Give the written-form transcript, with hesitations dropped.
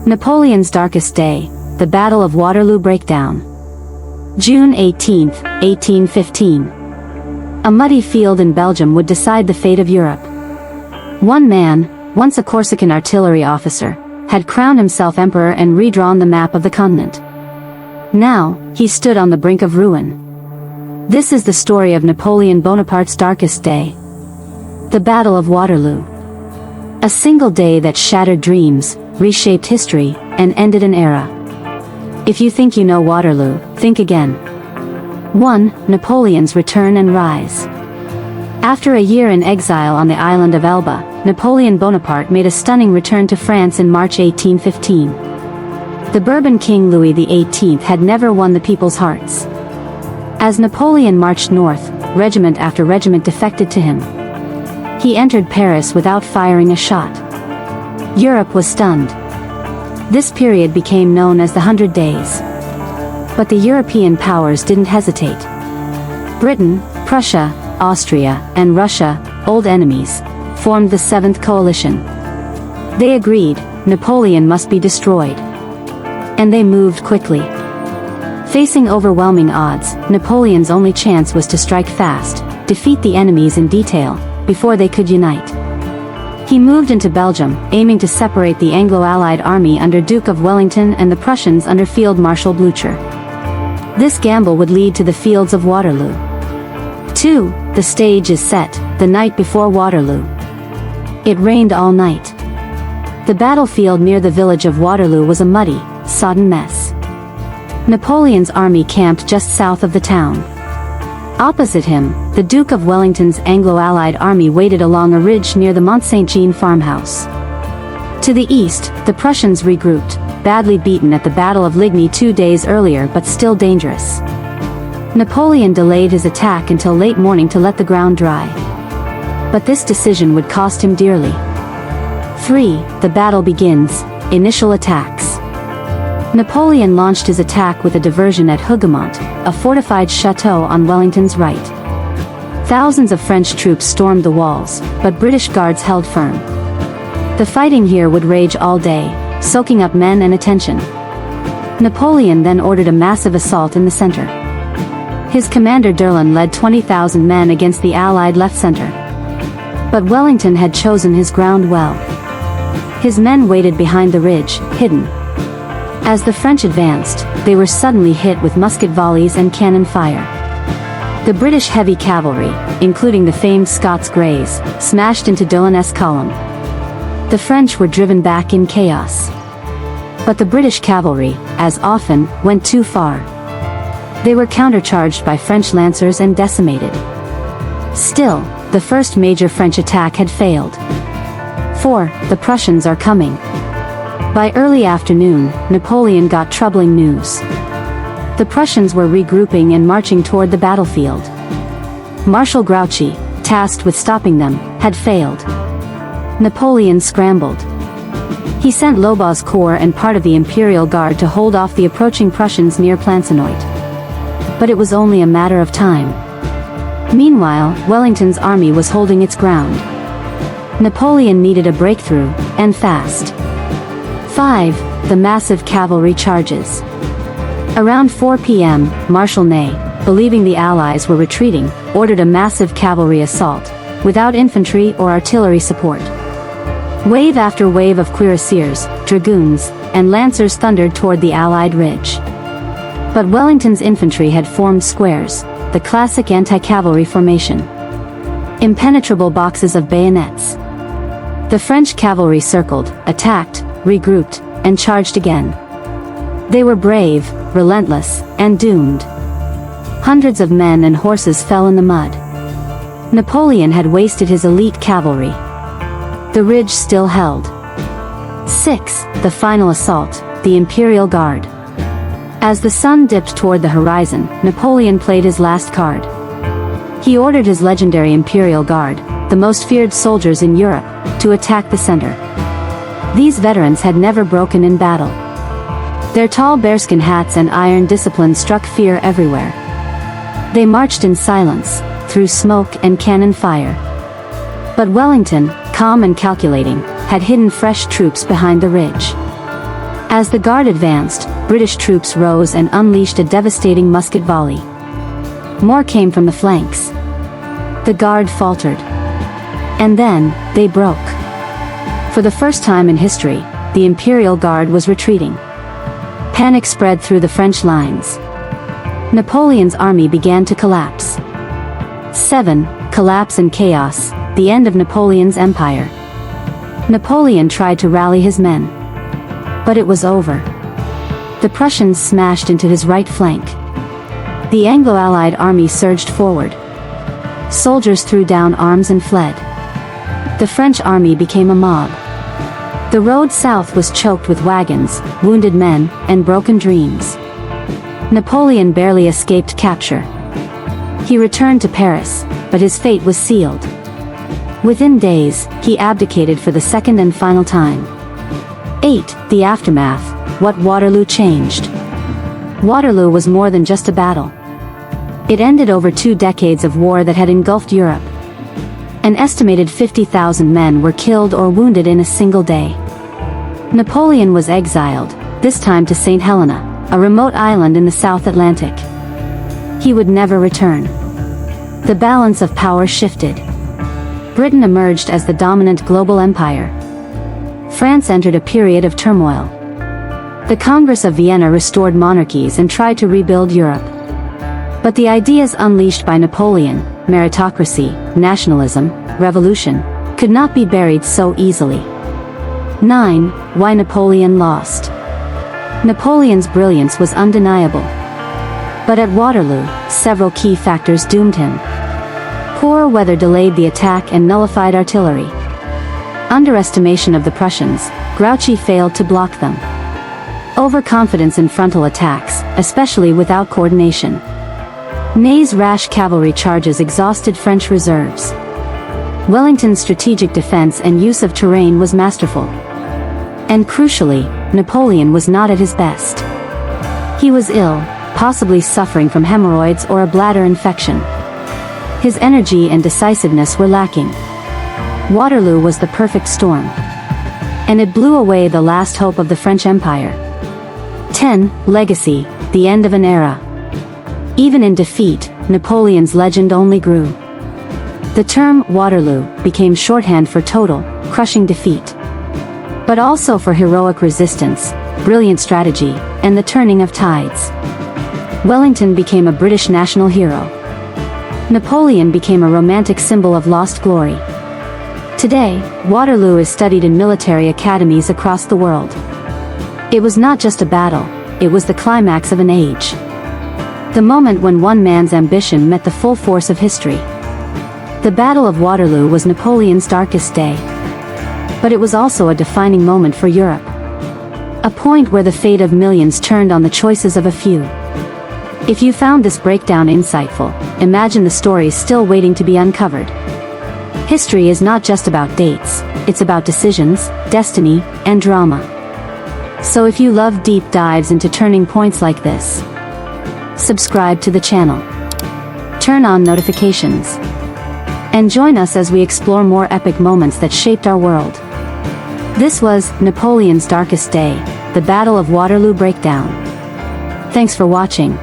Napoleon's darkest day, the Battle of Waterloo breakdown. June 18, 1815. A muddy field in Belgium would decide the fate of Europe. One man, once a Corsican artillery officer, had crowned himself emperor and redrawn the map of the continent. Now, he stood on the brink of ruin. This is the story of Napoleon Bonaparte's darkest day. The Battle of Waterloo. A single day that shattered dreams, reshaped history, and ended an era. If you think you know Waterloo, think again. 1. Napoleon's return and rise. After a year in exile on the island of Elba, Napoleon Bonaparte made a stunning return to France in March 1815. The Bourbon King Louis XVIII had never won the people's hearts. As Napoleon marched north, regiment after regiment defected to him. He entered Paris without firing a shot. Europe was stunned. This period became known as the 100 Days. But the European powers didn't hesitate. Britain, Prussia, Austria, and Russia, old enemies, formed the Seventh Coalition. They agreed, Napoleon must be destroyed. And they moved quickly. Facing overwhelming odds, Napoleon's only chance was to strike fast, defeat the enemies in detail, before they could unite. He moved into Belgium, aiming to separate the Anglo-Allied army under Duke of Wellington and the Prussians under Field Marshal Blücher. This gamble would lead to the fields of Waterloo. 2. The stage is set, the night before Waterloo. It rained all night. The battlefield near the village of Waterloo was a muddy, sodden mess. Napoleon's army camped just south of the town. Opposite him, the Duke of Wellington's Anglo-Allied army waited along a ridge near the Mont Saint-Jean farmhouse. To the east, the Prussians regrouped, badly beaten at the Battle of Ligny 2 days earlier but still dangerous. Napoleon delayed his attack until late morning to let the ground dry. But this decision would cost him dearly. 3. The battle begins, initial attacks. Napoleon launched his attack with a diversion at Hougoumont, a fortified chateau on Wellington's right. Thousands of French troops stormed the walls, but British guards held firm. The fighting here would rage all day, soaking up men and attention. Napoleon then ordered a massive assault in the center. His commander Durlin led 20,000 men against the Allied left center. But Wellington had chosen his ground well. His men waited behind the ridge, hidden. As the French advanced, they were suddenly hit with musket volleys and cannon fire. The British heavy cavalry, including the famed Scots Greys, smashed into Durlin's column. The French were driven back in chaos. But the British cavalry, as often, went too far. They were countercharged by French lancers and decimated. Still, the first major French attack had failed. 4. The Prussians are coming. By early afternoon, Napoleon got troubling news. The Prussians were regrouping and marching toward the battlefield. Marshal Grouchy, tasked with stopping them, had failed. Napoleon scrambled. He sent Lobau's corps and part of the Imperial Guard to hold off the approaching Prussians near Plancenoit. But it was only a matter of time. Meanwhile, Wellington's army was holding its ground. Napoleon needed a breakthrough, and fast. 5. The massive cavalry charges. Around 4 p.m., Marshal Ney, believing the Allies were retreating, ordered a massive cavalry assault, without infantry or artillery support. Wave after wave of cuirassiers, dragoons, and lancers thundered toward the Allied ridge. But Wellington's infantry had formed squares, the classic anti-cavalry formation. Impenetrable boxes of bayonets. The French cavalry circled, attacked, regrouped, and charged again. They were brave, relentless, and doomed. Hundreds of men and horses fell in the mud. Napoleon had wasted his elite cavalry. The ridge still held. 6. The final assault, the Imperial Guard. As the sun dipped toward the horizon, Napoleon played his last card. He ordered his legendary Imperial Guard, the most feared soldiers in Europe, to attack the center. These veterans had never broken in battle. Their tall bearskin hats and iron discipline struck fear everywhere. They marched in silence, through smoke and cannon fire. But Wellington, calm and calculating, had hidden fresh troops behind the ridge. As the Guard advanced, British troops rose and unleashed a devastating musket volley. More came from the flanks. The Guard faltered. And then, they broke. For the first time in history, the Imperial Guard was retreating. Panic spread through the French lines. Napoleon's army began to collapse. 7. Collapse and chaos, the end of Napoleon's empire. Napoleon tried to rally his men. But it was over. The Prussians smashed into his right flank. The Anglo-Allied army surged forward. Soldiers threw down arms and fled. The French army became a mob. The road south was choked with wagons, wounded men, and broken dreams. Napoleon barely escaped capture. He returned to Paris, but his fate was sealed. Within days, he abdicated for the second and final time. 8. The aftermath, what Waterloo changed. Waterloo was more than just a battle. It ended over 2 decades of war that had engulfed Europe. An estimated 50,000 men were killed or wounded in a single day. Napoleon was exiled, this time to St. Helena, a remote island in the South Atlantic. He would never return. The balance of power shifted. Britain emerged as the dominant global empire. France entered a period of turmoil. The Congress of Vienna restored monarchies and tried to rebuild Europe. But the ideas unleashed by Napoleon, meritocracy, nationalism, revolution, could not be buried so easily. 9. Why Napoleon lost. Napoleon's brilliance was undeniable. But at Waterloo, several key factors doomed him. Poor weather delayed the attack and nullified artillery. Underestimation of the Prussians, Grouchy failed to block them. Overconfidence in frontal attacks, especially without coordination. Ney's rash cavalry charges exhausted French reserves. Wellington's strategic defense and use of terrain was masterful. And crucially, Napoleon was not at his best. He was ill, possibly suffering from hemorrhoids or a bladder infection. His energy and decisiveness were lacking. Waterloo was the perfect storm. And it blew away the last hope of the French Empire. 10. Legacy, the end of an era. Even in defeat, Napoleon's legend only grew. The term Waterloo became shorthand for total, crushing defeat. But also for heroic resistance, brilliant strategy, and the turning of tides. Wellington became a British national hero. Napoleon became a romantic symbol of lost glory. Today, Waterloo is studied in military academies across the world. It was not just a battle, it was the climax of an age. The moment when one man's ambition met the full force of history. The Battle of Waterloo was Napoleon's darkest day. But it was also a defining moment for Europe. A point where the fate of millions turned on the choices of a few. If you found this breakdown insightful, imagine the stories still waiting to be uncovered. History is not just about dates, it's about decisions, destiny, and drama. So if you love deep dives into turning points like this, subscribe to the channel. Turn on notifications. And join us as we explore more epic moments that shaped our world. This was Napoleon's Darkest Day, the Battle of Waterloo Breakdown. Thanks for watching.